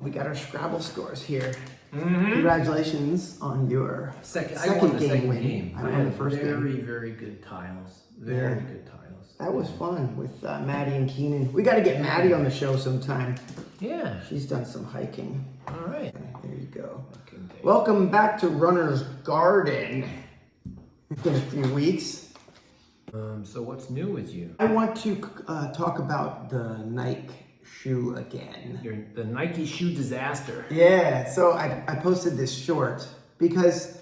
We got our Scrabble scores here. Congratulations on your second game win. I won the first game. Very good tiles. Very good tiles. That was fun with Maddie and Keenan. We got to get Maddie on the show sometime. Yeah. She's done some hiking. All right. Okay, there you go. Welcome back to Runner's Garden. It's been a few weeks. So what's new with you? I want to talk about the Nike shoe again. The Nike shoe disaster. Yeah, so I posted this short because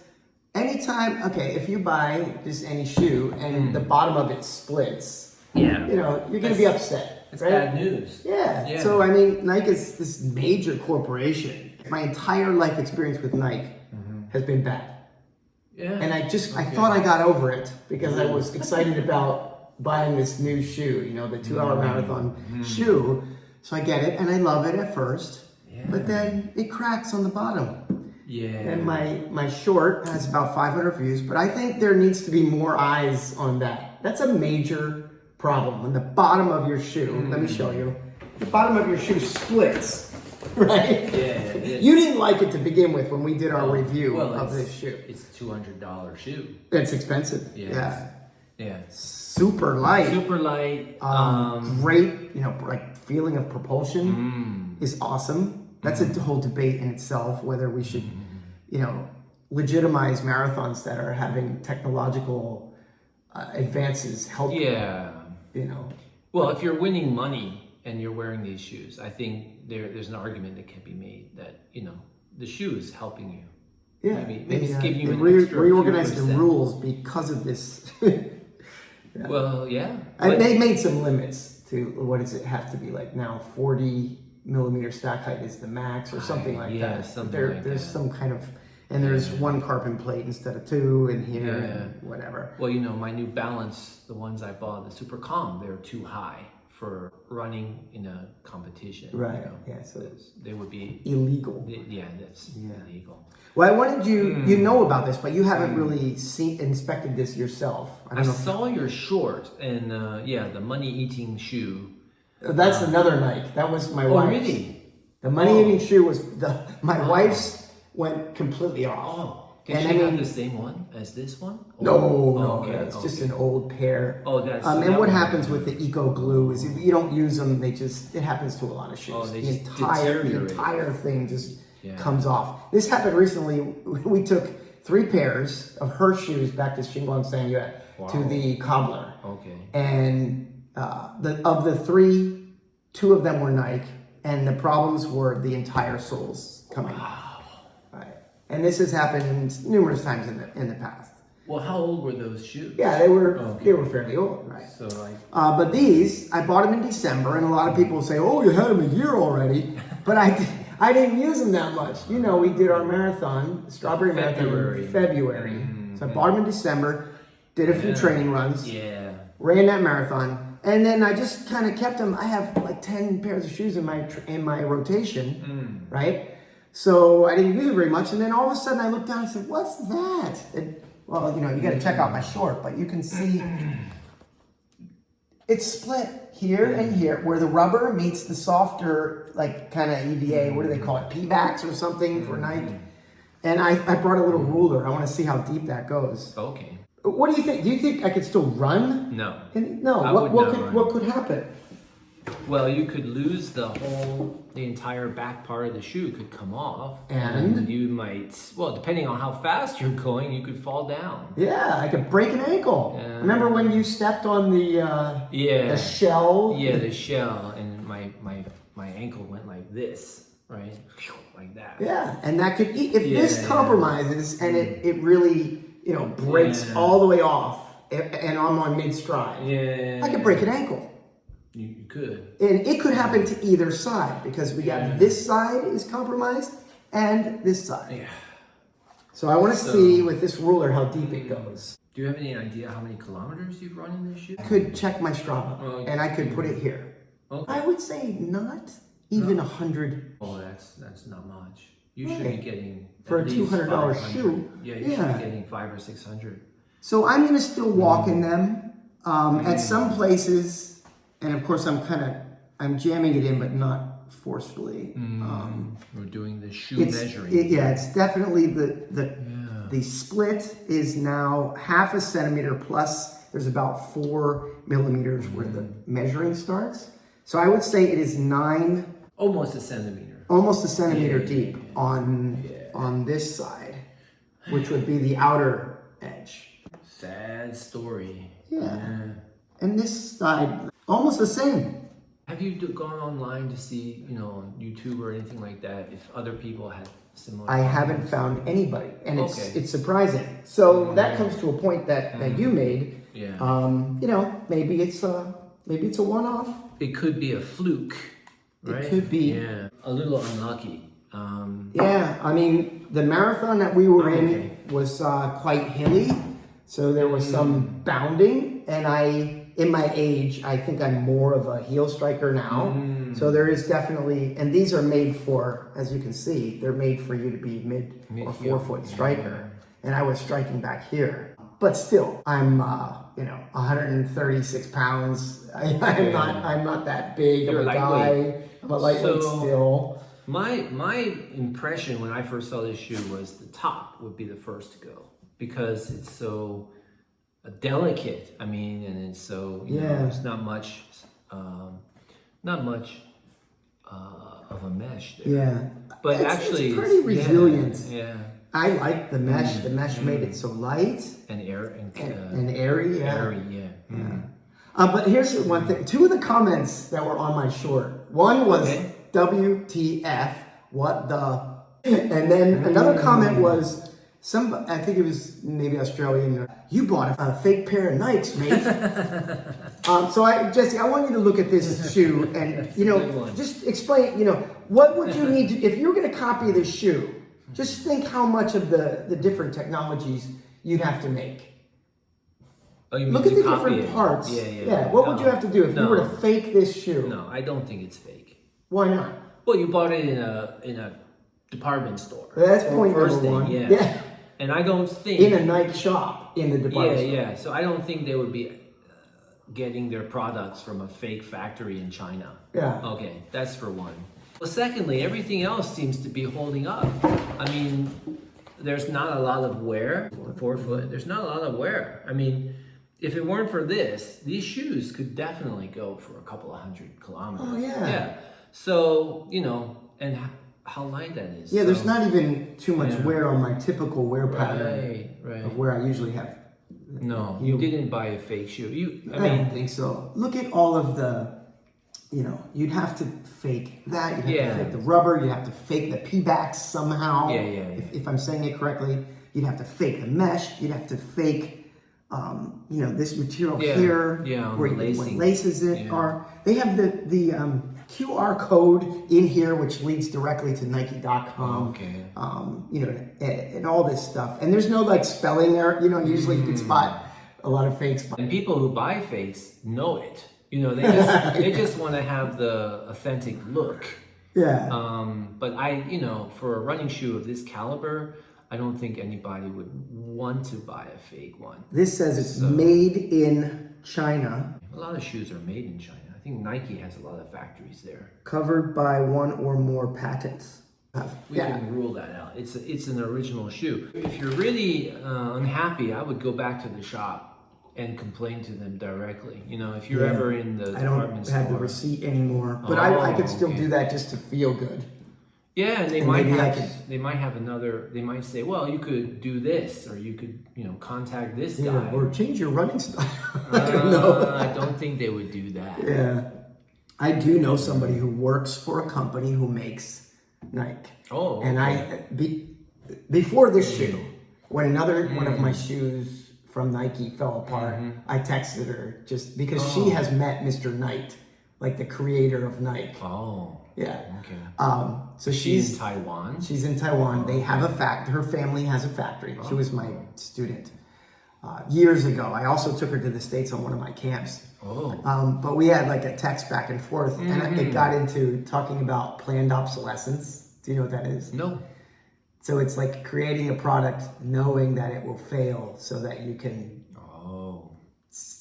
anytime, if you buy just any shoe and the bottom of it splits, you're going to be upset. It's right? bad news. Yeah. So, I mean, Nike is this major corporation. My entire life experience with Nike has been bad. Yeah. And I thought I got over it because I was excited about buying this new shoe, the 2-hour marathon shoe. So I get it and I love it at first, but then it cracks on the bottom. Yeah. And my short has about 500 views, but I think there needs to be more eyes on that. That's a major problem. When the bottom of your shoe, let me show you, the bottom of your shoe splits, right? Yeah. You didn't like it to begin with when we did our review of this shoe. It's a $200 shoe. It's expensive. Yeah. Super light. Great, like feeling of propulsion is awesome. That's a whole debate in itself, whether we should, legitimize marathons that are having technological advances help. Yeah. Well, if you're winning money and you're wearing these shoes, I think there's an argument that can be made that, the shoe is helping you. Yeah. Maybe it's giving you an extra reorganized the rules because of this. Yeah. Well, yeah. They made some limits to what does it have to be like now 40 millimeter stack height is the max or something like that. There's some kind of, and there's one carbon plate instead of two in here and whatever. Well, my New Balance, the ones I bought, the Super Calm, they're too high for running in a competition. Right. Yeah. So they would be illegal. That's illegal. Well, I wanted you know about this, but you haven't really inspected this yourself. I saw your short and the money-eating shoe. That's another Nike. That was my wife's. Oh, really? The money-eating shoe was my wife's went completely off. Oh. Did she have the same one as this one? No, it's just an old pair. Oh, that's. And what happens with the eco glue is if you don't use them, it happens to a lot of shoes. Oh, they the deteriorate. entire thing just comes off. This happened recently. We took 3 pairs of her shoes back to Shinglong Sanya to the cobbler. Okay. And of the 3, 2 of them were Nike, and the problems were the entire soles coming off. And this has happened numerous times in the past. Well, how old were those shoes? Yeah, they were fairly old, right? So but these, I bought them in December, and a lot of people say, "Oh, you had them a year already," but I didn't use them that much. We did our marathon, Strawberry Marathon, in February. So I bought them in December, did a few training runs, ran that marathon, and then I just kind of kept them. I have like 10 pairs of shoes in my rotation, right? So I didn't use it very much, and then all of a sudden I looked down and said, "What's that?" And, well, you got to check out my short, but you can see it's split here and here, where the rubber meets the softer, like kind of EVA. What do they call it? P-backs or something for Nike. And I brought a little ruler. I want to see how deep that goes. Okay. What do you think? Do you think I could still run? No. No. What could happen? Well, you could lose the entire back part of the shoe could come off. And you might, depending on how fast you're going, you could fall down. Yeah, I could break an ankle. Remember when you stepped on the shell? Yeah, the shell, and my ankle went like this, right? Like that. Yeah, and that could, if this compromises and it really, breaks all the way off, and I'm on mid-stride, I could break an ankle. You could. And it could happen to either side because we got this side is compromised and this side. Yeah. So I want to see with this ruler how deep it goes. Do you have any idea how many kilometers you've run in this shoe? I could check my Strava and I could put it here. Okay. I would say not even 100. Oh, that's not much. You should be getting for a $200 shoe. Yeah, you should be getting 500 or 600. So I'm gonna still walk in them. At some places. And of course, I'm jamming it in, but not forcefully. We're doing the shoe It's, measuring. it's definitely the split is now half a centimeter plus. There's about 4 millimeters where the measuring starts. So I would say it is almost a centimeter. Almost a centimeter deep on this side, which would be the outer edge. Sad story. Yeah. And this side, almost the same. Have you gone online to see, on YouTube or anything like that, if other people had similar? I haven't found anybody, and it's surprising. So that comes to a point that you made. Yeah. Maybe it's a one-off. It could be a fluke, right? It could be. Yeah. A little unlucky. Yeah, I mean, the marathon that we were in was quite hilly, so there was some bounding, and in my age, I think I'm more of a heel striker now. So there is definitely, and these are made for, as you can see, they're made for you to be mid or forefoot striker, and I was striking back here. But still, I'm 136 pounds. I'm not that big of a guy. I'm a lightweight still. My impression when I first saw this shoe was the top would be the first to go because it's so delicate. I mean, and it's so there's not much of a mesh there. Yeah, but actually, it's pretty resilient. Yeah. I like the mesh. The mesh made it so light and airy. Airy, yeah. Airy, yeah. But here's one thing. 2 of the comments that were on my short. One was WTF, what the? And then another comment was I think it was maybe Australian. You bought a fake pair of Nikes, mate. Jesse, I want you to look at this shoe and just explain. What would you need to if you were going to copy this shoe? Just think how much of the different technologies you'd have to make. Oh, you mean look at the copy different parts. Yeah. What would you have to do if you were to fake this shoe? No, I don't think it's fake. Why not? Well, you bought it in a department store. That's point first number thing, one. Yeah. And I don't think in a Nike shop in the department store. Yeah. So I don't think they would be getting their products from a fake factory in China. Yeah. Okay, that's for one. Well, secondly, everything else seems to be holding up. I mean, there's not a lot of wear. The forefoot, there's not a lot of wear. I mean, if it weren't for this, these shoes could definitely go for a couple of 100 kilometers. Oh, yeah. So, and how light that is. Yeah, there's not even too much wear on my typical wear pattern right. of where I usually have. No, you didn't buy a fake shoe. I don't think so. Look at all of the, you'd have to fake that. You'd have to fake the rubber. You'd have to fake the P-backs somehow. If I'm saying it correctly, you'd have to fake the mesh. You'd have to fake, this material here. Yeah, where lacing. Laces are. They have the QR code in here, which leads directly to Nike.com. And all this stuff. And there's no spelling error. Usually you can spot a lot of fakes. And people who buy fakes know it. They just want to have the authentic look. Yeah. But for a running shoe of this caliber, I don't think anybody would want to buy a fake one. This says it's made in China. A lot of shoes are made in China. I think Nike has a lot of factories there. Covered by 1 or more patents. We can rule that out. It's an original shoe. If you're really unhappy, I would go back to the shop and complain to them directly. If you're ever in the department store. I don't have the receipt anymore, but I could still do that just to feel good. Yeah, and they might have another. They might say, well, you could do this, or you could contact this guy, or change your running style. I don't know. I don't think they would do that. Yeah, I do know somebody who works for a company who makes Nike. Oh, okay. And before this shoe, when another one of my shoes from Nike fell apart, I texted her just because she has met Mr. Knight, like the creator of Nike. Oh. Yeah. Okay. So she's in Taiwan. She's in Taiwan. They have a her family has a factory. She was my student years ago. I also took her to the States on one of my camps. But we had a text back and forth, and it got into talking about planned obsolescence. Do you know what that is? No. So it's like creating a product knowing that it will fail so that you can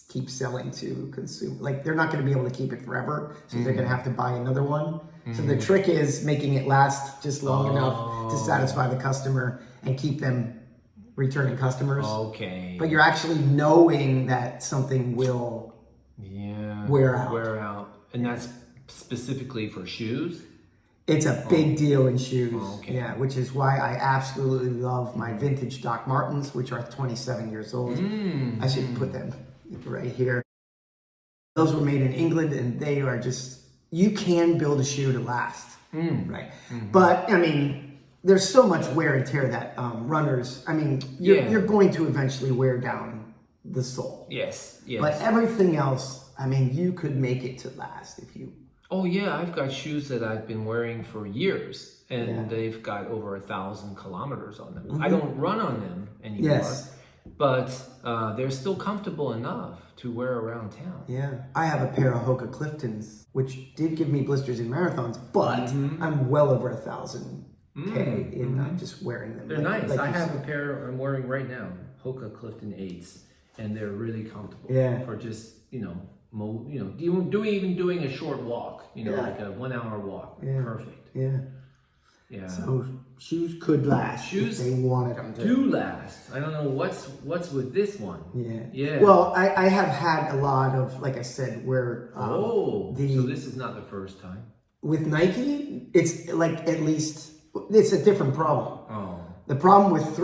keep selling to consume. They're not going to be able to keep it forever, so they're going to have to buy another one. So the trick is making it last just long enough to satisfy the customer and keep them returning customers. Okay. But you're actually knowing that something will wear out. And that's specifically for shoes? It's a big deal in shoes. Okay. Yeah, which is why I absolutely love my vintage Doc Martens, which are 27 years old. I should put them right here. Those were made in England, and they are just, you can build a shoe to last, right? But, I mean, there's so much wear and tear that runners, I mean, you're going to eventually wear down the sole. Yes. But everything else, I mean, you could make it to last if you... Oh yeah, I've got shoes that I've been wearing for years, and they've got over 1,000 kilometers on them. I don't run on them anymore, but they're still comfortable enough to wear around town. Yeah, I have a pair of Hoka Cliftons, which did give me blisters in marathons, but I'm well over 1,000 K in just wearing them. They're nice. I have a pair I'm wearing right now, Hoka Clifton 8s, and they're really comfortable. For just doing a short walk, like a 1 hour walk. Perfect. Yeah. So shoes could last. Shoes, if they wanted them to. Do last. I don't know what's with this one. Yeah. Well, I have had a lot of, like I said, where so this is not the first time. With Nike, it's like at least it's a different problem. The problem with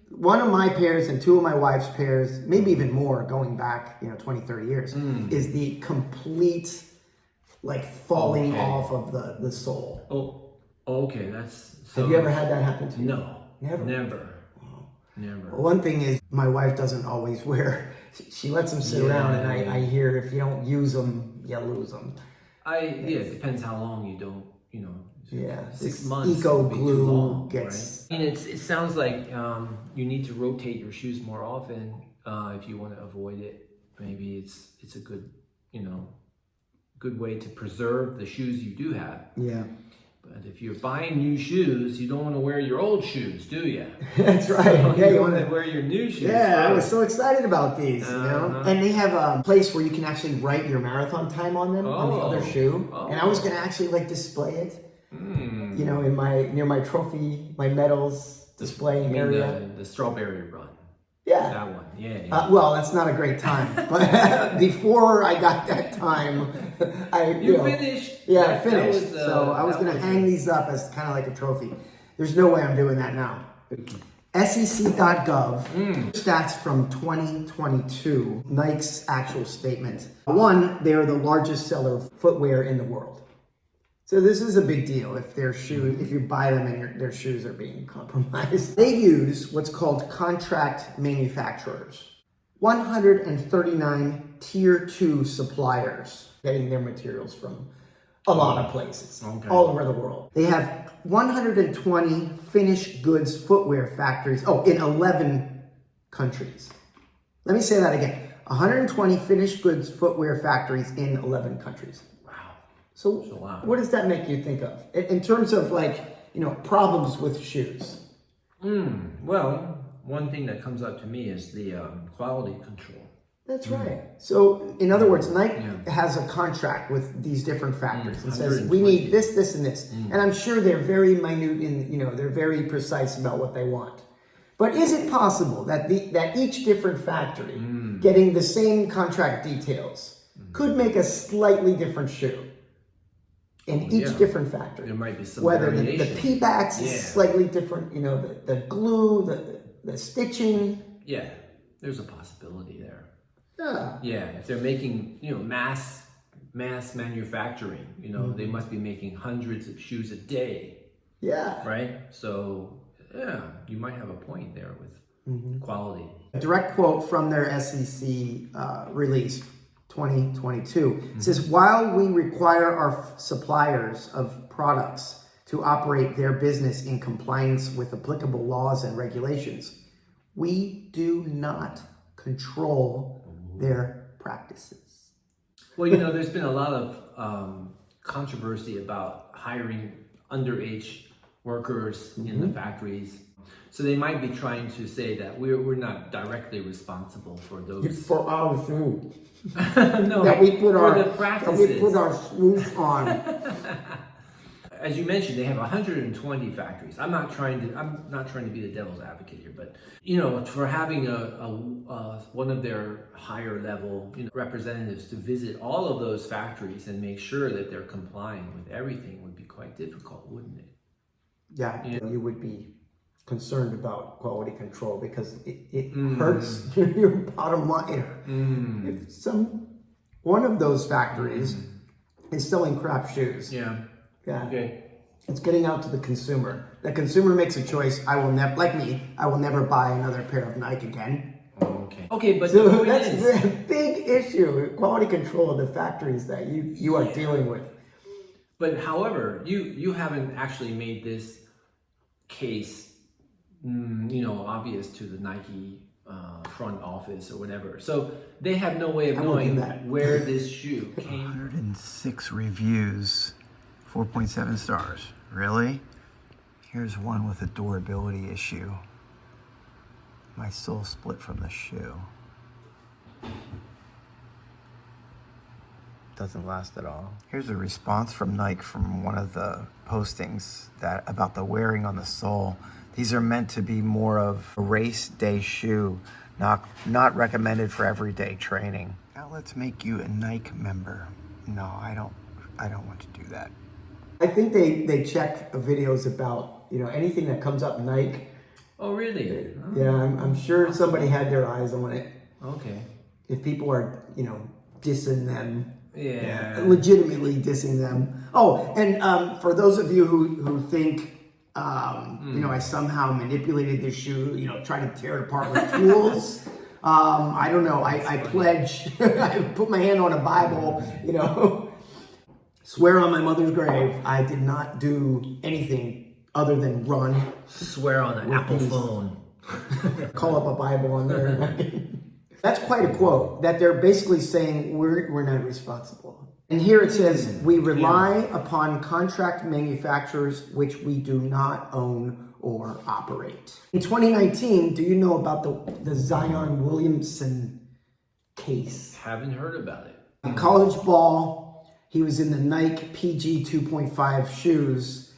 one of my pairs and two of my wife's pairs, maybe even more going back, 20, 30 years, is the complete like falling off of the sole. Okay, Have you ever had that happen to you? No. Never. Never. Well, one thing is my wife doesn't always wear, she lets them sit around, and I hear if you don't use them, you lose them. It depends how long you don't, 6 months. Eco glue gets. Right? I mean, it sounds like you need to rotate your shoes more often if you want to avoid it. Maybe it's a good, good way to preserve the shoes you do have. Yeah. But if you're buying new shoes, you don't want to wear your old shoes, do you? That's right. So you want to wear your new shoes. Yeah, I was so excited about these, And they have a place where you can actually write your marathon time on them on the other shoe. And I was going to actually display it. In near my trophy, my medals displaying area. The strawberry run. Yeah. That one. Yeah. Well, that's not a great time. But before I got that time, You finished. Yeah, I finished. So I was going to hang these up as kind of like a trophy. There's no way I'm doing that now. SEC.gov, stats from 2022, Nike's actual statement. One, they are the largest seller of footwear in the world. So this is a big deal if if you buy them and their shoes are being compromised. They use what's called contract manufacturers. 139 tier 2 suppliers getting their materials from a lot of places all over the world. They have 120 finished goods footwear factories, in 11 countries. Let me say that again. 120 finished goods footwear factories in 11 countries. So what does that make you think of in terms of problems with shoes? Well, one thing that comes up to me is the quality control. That's right. So in other words, Nike has a contract with these different factories and says, we need this, this, and this. And I'm sure they're very minute they're very precise about what they want. But is it possible that that each different factory getting the same contract details could make a slightly different shoe? In each different factory. There might be some whether variation. the P-backs is slightly different, the glue, the stitching. Yeah, there's a possibility there. Yeah, if they're making, mass manufacturing, they must be making hundreds of shoes a day. Yeah. Right? So, you might have a point there with quality. A direct quote from their SEC release 2022. It says, while we require our suppliers of products to operate their business in compliance with applicable laws and regulations, we do not control their practices. Well, there's been a lot of controversy about hiring underage workers in the factories. So they might be trying to say that we're not directly responsible for those. For our shoes. No, that we put the practices. That we put our shoes on. as you mentioned, they have 120 factories. I'm not trying to be the devil's advocate here, but for having one of their higher level representatives to visit all of those factories and make sure that they're complying with everything would be quite difficult, wouldn't it? Yeah, you would be concerned about quality control because it hurts your bottom line. If one of those factories is selling crap shoes. Yeah. Okay. It's getting out to the consumer. The consumer makes a choice. I will never buy another pair of Nike again. Okay, but so that's a big issue. Quality control of the factories that you are dealing with. But however, you haven't actually made this case obvious to the Nike front office or whatever. So they have no way of knowing where this shoe came. 106 reviews, 4.7 stars. Really? Here's one with a durability issue. My sole split from the shoe. Doesn't last at all. Here's a response from Nike from one of the postings about the wearing on the sole. These are meant to be more of a race day shoe, not recommended for everyday training. Outlets make you a Nike member. No, I don't want to do that. I think they check videos about anything that comes up Nike. Oh really? Yeah, I'm sure somebody had their eyes on it. Okay. If people are dissing them. Yeah. Legitimately dissing them. Oh, and for those of you who think I somehow manipulated this shoe, trying to tear it apart with tools. I don't know. I pledge. I put my hand on a Bible. Swear on my mother's grave, I did not do anything other than run. Swear on an Apple phone. Call up a Bible on there. That's quite a quote, that they're basically saying we're not responsible. And here it says, we rely upon contract manufacturers which we do not own or operate. In 2019, do you know about the Zion Williamson case? Haven't heard about it. In college ball, he was in the Nike PG 2.5 shoes.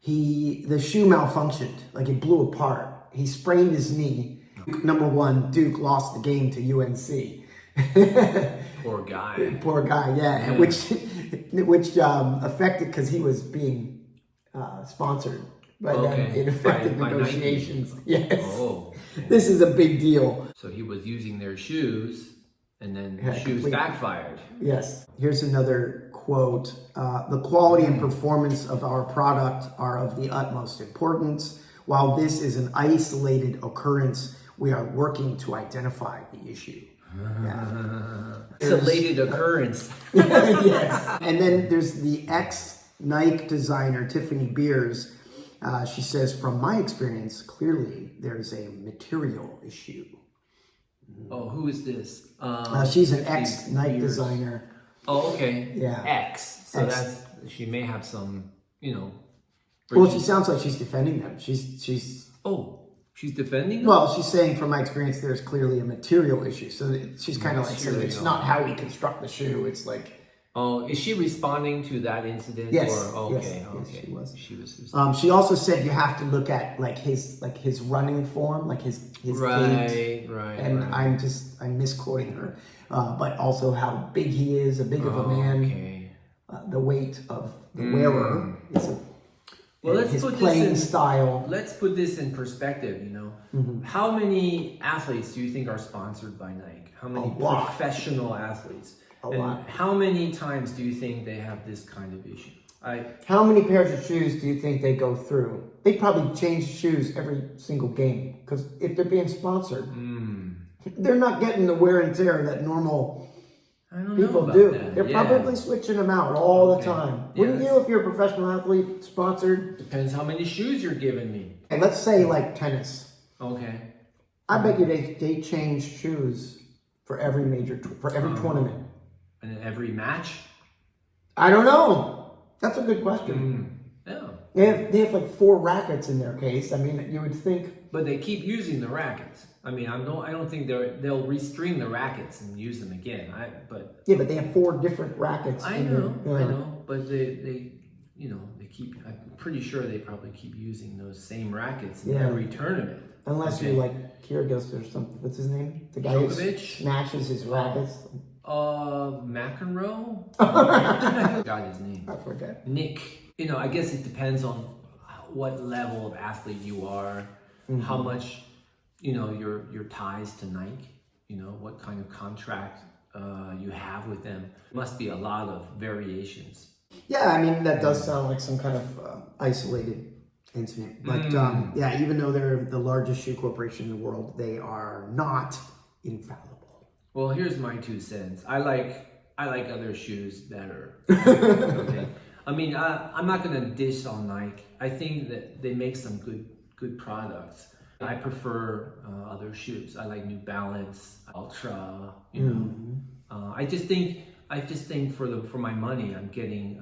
The shoe malfunctioned, like it blew apart. He sprained his knee. Number one, Duke lost the game to UNC. Poor guy. Poor guy, yeah. Which affected because he was being sponsored by them. It affected negotiations. Yes. Oh. This is a big deal. So he was using their shoes, and then the shoes backfired. Yes. Here's another quote. The quality and performance of our product are of the utmost importance. While this is an isolated occurrence, we are working to identify the issue. Isolated occurrence. Yes. And then there's the ex-Nike designer, Tiffany Beers. She says, from my experience, clearly there's a material issue. Oh, who is this? She's an ex-Nike designer. Oh, okay. Yeah. Ex. So she may have some, Well, she sounds like she's defending them. She's defending them? Well, she's saying from my experience, there's clearly a material issue. So she's kind of like saying it's not how we construct the shoe. It's like. Oh, is she responding to that incident? Yes. Or, okay. Yes, she was. She was. She also said you have to look at his running form, like his gait. Right. And I'm misquoting her, but also how big he is, how big of a man. Okay. The weight of the wearer is his playing style. Let's put this in perspective. How many athletes do you think are sponsored by Nike? How many professional athletes? A lot. How many times do you think they have this kind of issue? How many pairs of shoes do you think they go through? They probably change shoes every single game because if they're being sponsored, they're not getting the wear and tear that normal people do. That. They're probably switching them out all the time. Wouldn't you if you're a professional athlete sponsored? Depends how many shoes you're giving me. And let's say like tennis. Okay. I bet you they change shoes for every tournament. And in every match? I don't know. That's a good question. Yeah. They have like 4 rackets in their case. I mean, you would think. But they keep using the rackets. I mean, I don't think they'll restring the rackets and use them again. But they have 4 different rackets. I know. But they I'm pretty sure they probably keep using those same rackets in Yeah. every tournament. Unless you like Kyrgyz or something. What's his name? The guy who Djokovic? smashes his rackets. McEnroe? Got his name. I forget. Nick. You know, I guess it depends on what level of athlete you are, how much, you know, your ties to Nike, you know, what kind of contract you have with them. Must be a lot of variations. Yeah, I mean, that does sound like some kind of isolated incident. But yeah, even though they're the largest shoe corporation in the world, they are not infallible. Well, here's my 2 cents. I like other shoes better. Okay? I mean, I'm not gonna dish on Nike. I think that they make some good products. I prefer other shoes. I like New Balance, Ultra. You know, I just think for my money, I'm getting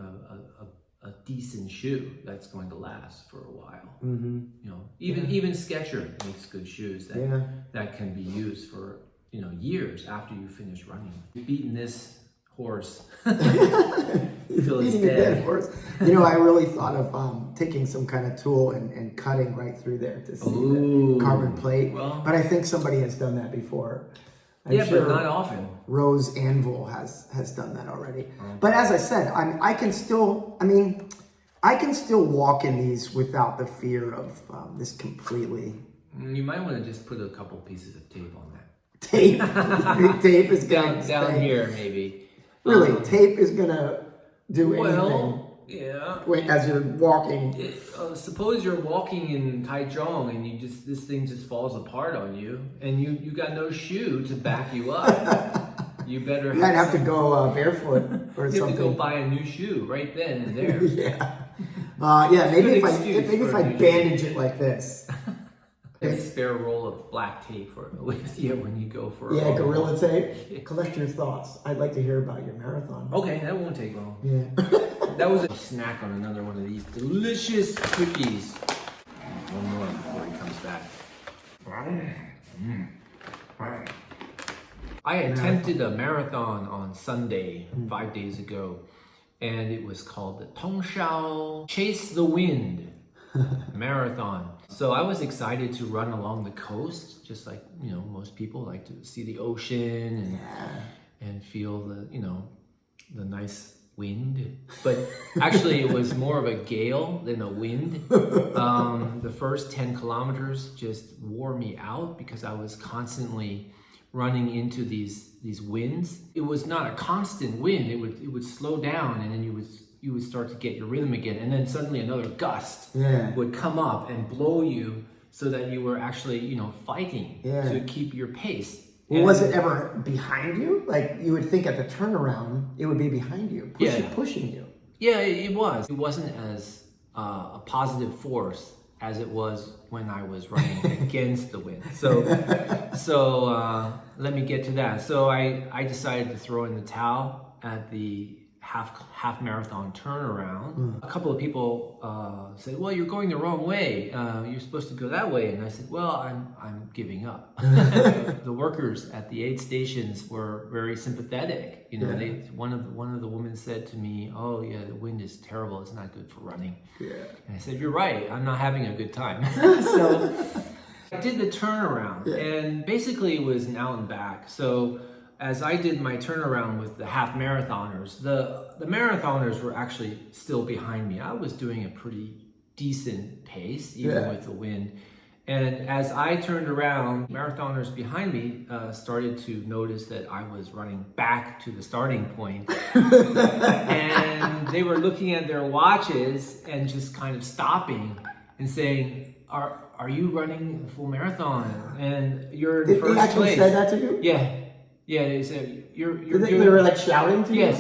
a decent shoe that's going to last for a while. You know, even Skechers makes good shoes that can be used for, you know, years after you finish running. You've beaten this horse. Until it's Beating a dead. dead horse. You know, I really thought of taking some kind of tool and cutting right through there to see the carbon plate. Well, but I think somebody has done that before. I'm yeah, sure but not often. Rose Anvil has done that already. But as I said, I can still walk in these without the fear of this completely. You might want to just put a couple pieces of tape on that. Tape. Tape is Down gonna here, maybe. Really, tape is gonna do anything. Well, yeah. As you're walking. Suppose you're walking in Taiwan and this thing just falls apart on you, and you got no shoe to back you up. You better. You might have to go barefoot or you something. have to go buy a new shoe right then and there. Yeah. Yeah. Maybe Good if I bandage it like this. A spare roll of black tape with you when you go for a Yeah, walk. gorilla tape. Collect your thoughts. I'd like to hear about your marathon. Okay, that won't take long. Yeah. That was a snack on another one of these delicious cookies. One more before he comes back. I attempted a marathon on Sunday, 5 days ago, and it was called the Tongshao Chase the Wind Marathon. So I was excited to run along the coast, just like, you know, most people like to see the ocean and feel the nice wind. But actually it was more of a gale than a wind. The first 10 kilometers just wore me out because I was constantly running into these winds. It was not a constant wind. It would slow down, and then you would start to get your rhythm again, and then suddenly another gust would come up and blow you so that you were actually, you know, fighting to keep your pace. Well, was it ever behind you? Like, you would think at the turnaround, it would be behind you, pushing you. Yeah, it was. It wasn't as a positive force as it was when I was running against the wind. So let me get to that. So I decided to throw in the towel at the half marathon turnaround. A couple of people said, "Well, you're going the wrong way. You're supposed to go that way." And I said, "Well, I'm giving up." The workers at the aid stations were very sympathetic. You know, one of the women said to me, "Oh yeah, the wind is terrible. It's not good for running." Yeah. And I said, "You're right. I'm not having a good time." So I did the turnaround, and basically it was an out and back. So as I did my turnaround with the half marathoners, the marathoners were actually still behind me. I was doing a pretty decent pace, even with the wind. And as I turned around, marathoners behind me started to notice that I was running back to the starting point. And they were looking at their watches and just kind of stopping and saying, are you running a full marathon? And you're in first place. They actually said that to you? Yeah, they said, you're They were like shouting to you?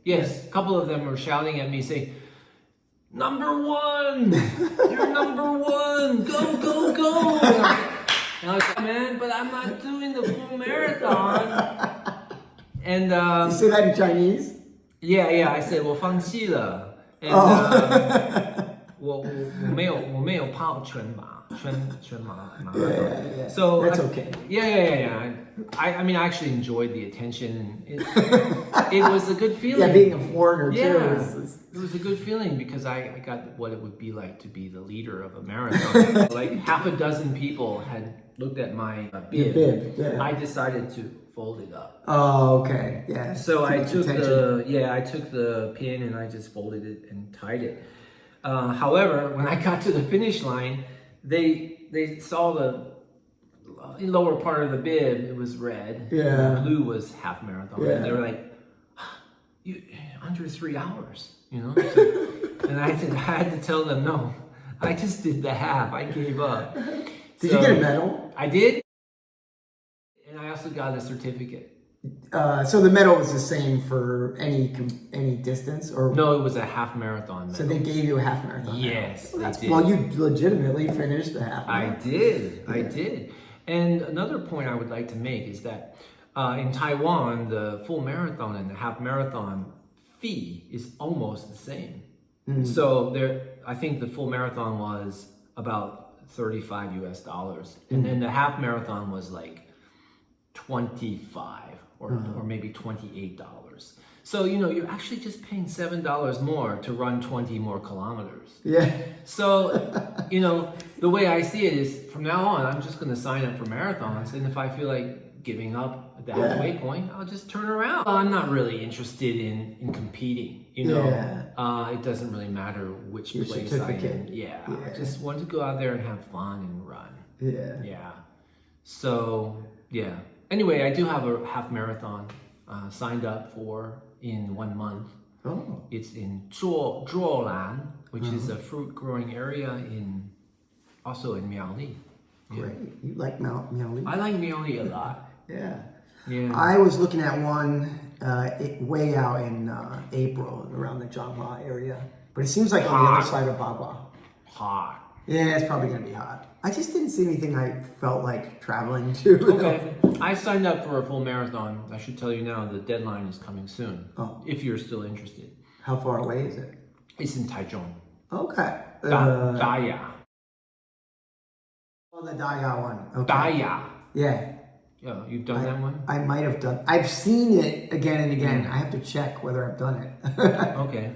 Yes. A couple of them were shouting at me saying, "Number one! You're number one! Go! And I was like, "Man, but I'm not doing the full marathon." And You say that in Chinese? yeah, I said, "我放弃了." And 我没有跑全马 Yeah. So That's okay. Yeah. I mean, I actually enjoyed the attention. It was a good feeling. Yeah, being a foreigner too. Yeah, it was a good feeling because I got what it would be like to be the leader of a marathon. Like half a dozen people had looked at my bib. Yeah. I decided to fold it up. Oh, okay. Yeah. So I took attention. I took the pin and I just folded it and tied it. However, when I got to the finish line, they saw the lower part of the bib. It was red. Yeah. The blue was half marathon. Yeah. And they were like, "You under 3 hours," you know. So, and I had to tell them, no, I just did the half. I gave up. Did you get a medal? I did, and I also got a certificate. So the medal was the same for any distance, or No, it was a half marathon medal. so they gave you a half marathon. Yes, they did. Well, you legitimately finished the half. I marathon. did. I did. And another point I would like to make is that in Taiwan, the full marathon and the half marathon fee is almost the same. So I think the full marathon was about $35 US, and then the half marathon was like 25 or maybe $28. So you're actually just paying $7 more to run 20 more kilometers. Yeah. So, the way I see it is from now on, I'm just going to sign up for marathons. And if I feel like giving up at the halfway point, I'll just turn around. I'm not really interested in competing, It doesn't really matter which Your place certificate. I just want to go out there and have fun and run. Yeah. Yeah. So, yeah. Anyway, I do have a half marathon signed up for in 1 month. Oh. It's in Zhuolan, which is a fruit growing area also in Miaoli. Yeah. Great. You like Miaoli? I like Miaoli a lot. Yeah. Yeah. I was looking at one way out in April around the Zhanghua area, but it seems like on the other side of Bagua. Hot. Yeah, it's probably gonna be hot. I just didn't see anything I felt like traveling to. Okay. I signed up for a full marathon. I should tell you now, the deadline is coming soon. Oh. If you're still interested. How far away is it? It's in Taichung. Okay. Daya. Oh, the Daya one. Okay. Daya. Yeah. Yeah, you've done that one? I might have done. I've seen it again and again. I have to check whether I've done it. Okay.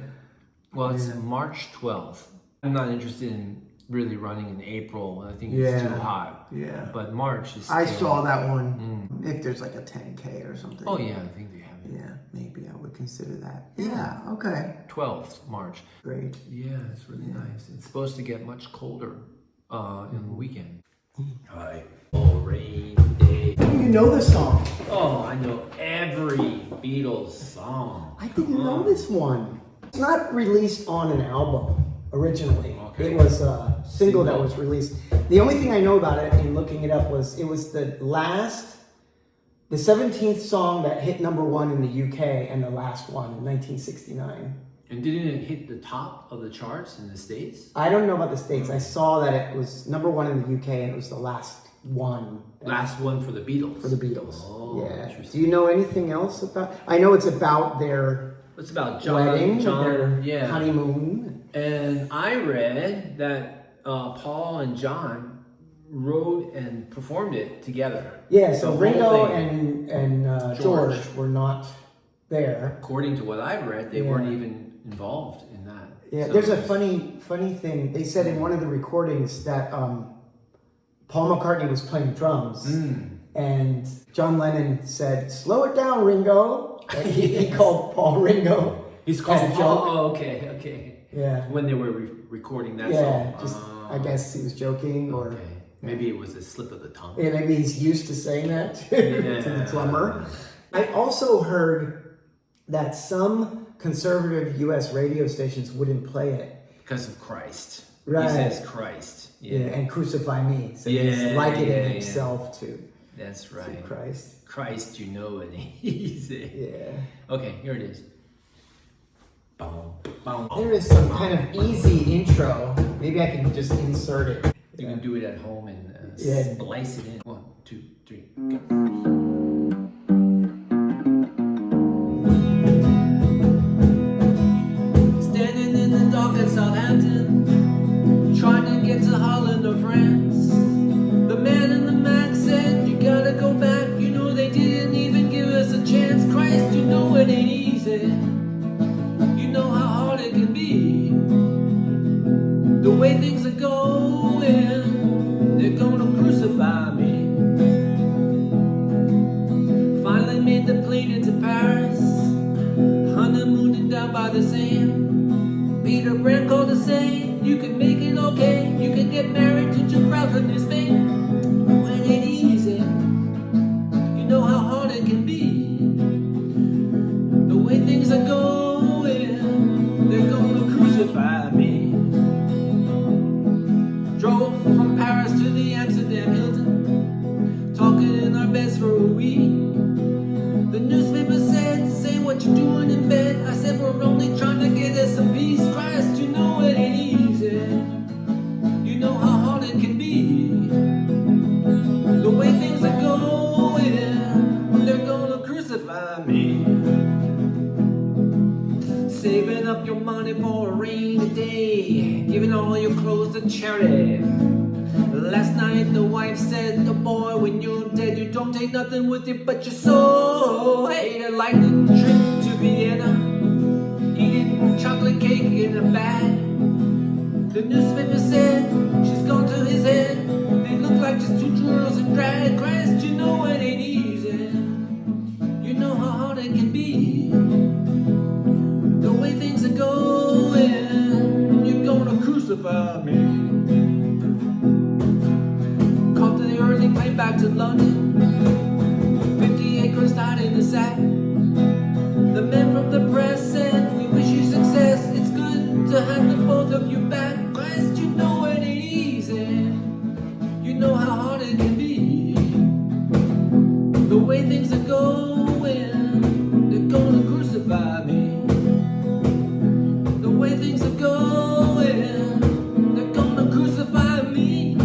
Well, it's March 12th. I'm not interested in really running in April. I think it's too hot. Yeah. But March is I still... saw that one. If there's like a 10K or something. Oh, yeah, I think they have it. Yeah, maybe I would consider that. Yeah, okay. 12th March. Great. Yeah, it's really nice. It's supposed to get much colder in the weekend. Hi. Oh, rain day. Do you know this song? Oh, I know every Beatles song. I didn't know this one. It's not released on an album originally. Okay. It was a single that was released. The only thing I know about it in looking it up was it was the 17th song that hit #1 in the UK and the last one in 1969. And didn't it hit the top of the charts in the States? I don't know about the States. I saw that it was #1 in the UK and it was the last one. Last one for the Beatles. For the Beatles. Oh, yeah. interesting. Do you know anything else about? I know it's about their It's about wedding, John, their honeymoon. And I read that Paul and John wrote and performed it together. Yeah, so The whole Ringo thing. and George were not there. According to what I've read, they weren't even involved in that. Yeah, So there's a funny thing. They said in one of the recordings that Paul McCartney was playing drums, and John Lennon said, "Slow it down, Ringo." He called Paul Ringo. He's called as a Paul. joke. Oh, okay. Yeah. When they were recording that Yeah, song. just I guess he was joking, or Okay. Maybe it was a slip of the tongue. yeah, maybe he's used to saying that to the drummer. I also heard that some conservative U.S. radio stations wouldn't play it. Because of Christ. Right. He says Christ. Yeah, and crucify me. So Yeah, he's liking yeah, it himself to That's right. Christ. Christ, you know it. Easy. Yeah. Okay, here it is. Boom, boom. There is some kind of easy intro. Maybe I can just insert it. You can do it at home and Yeah. splice it in. 1, 2, 3, go. Standing in the dock at Southampton, of France. The man in the Mac said, you gotta go back. You know they didn't even give us a chance. Christ, you know it ain't easy. You know how hard it can be. The way things are going, they're gonna crucify me. Finally made the plane into Paris, honeymooning down by the sand. Peter Brand called to say, you can make it okay. You can get married to Gibraltar in Spain. Well, it ain't easy. You know how hard it can be. The way things are going, they're gonna crucify me. Drove from Paris to the Amsterdam Hilton, talking in our beds for a week. The newspaper said, say what you're doing in bed. I said, we're only trying to get us some peace. Christ, you know it ain't easy. You know how hard it can be. The way things are going, they're gonna crucify me. Saving up your money for a rainy day, giving all your clothes to charity. Last night the wife said, the boy, when you're dead, you don't take nothing with you but your soul. Ate a lightning trip to Vienna, eating chocolate cake in a bag. The newspaper said, she's gone to his head. They look like just two girls in drag. Christ, you know it ain't easy. You know how hard it can be. The way things are going, you're gonna crucify me. Caught the early plane back to London, 50 acres tied in the sack. The men from the press said, we wish you success. It's good to have the both of you back. Christ, you know it ain't easy. You know how hard it can be. The way things are going, they're gonna crucify me. The way things are going, they're gonna crucify me.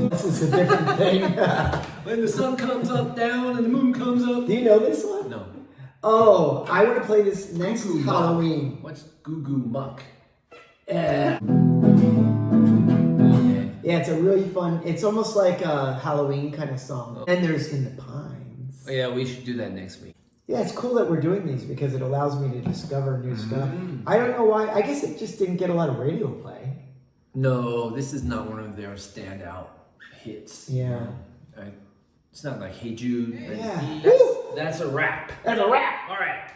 This is a different thing. When the sun comes up down and the moon comes up. Do you know this one? No. Oh, I want to play this next Goo Goo Halloween. Muck. What's Goo Goo Muck? Yeah. Okay. Yeah, it's a really fun, it's almost like a Halloween kind of song. And there's In the Pines. Oh, yeah, we should do that next week. Yeah, it's cool that we're doing these because it allows me to discover new stuff. I don't know why, I guess it just didn't get a lot of radio play. No, this is not one of their standout hits. Yeah. It's not like Hey Jude. Yeah. That's a rap. That's a wrap! All right.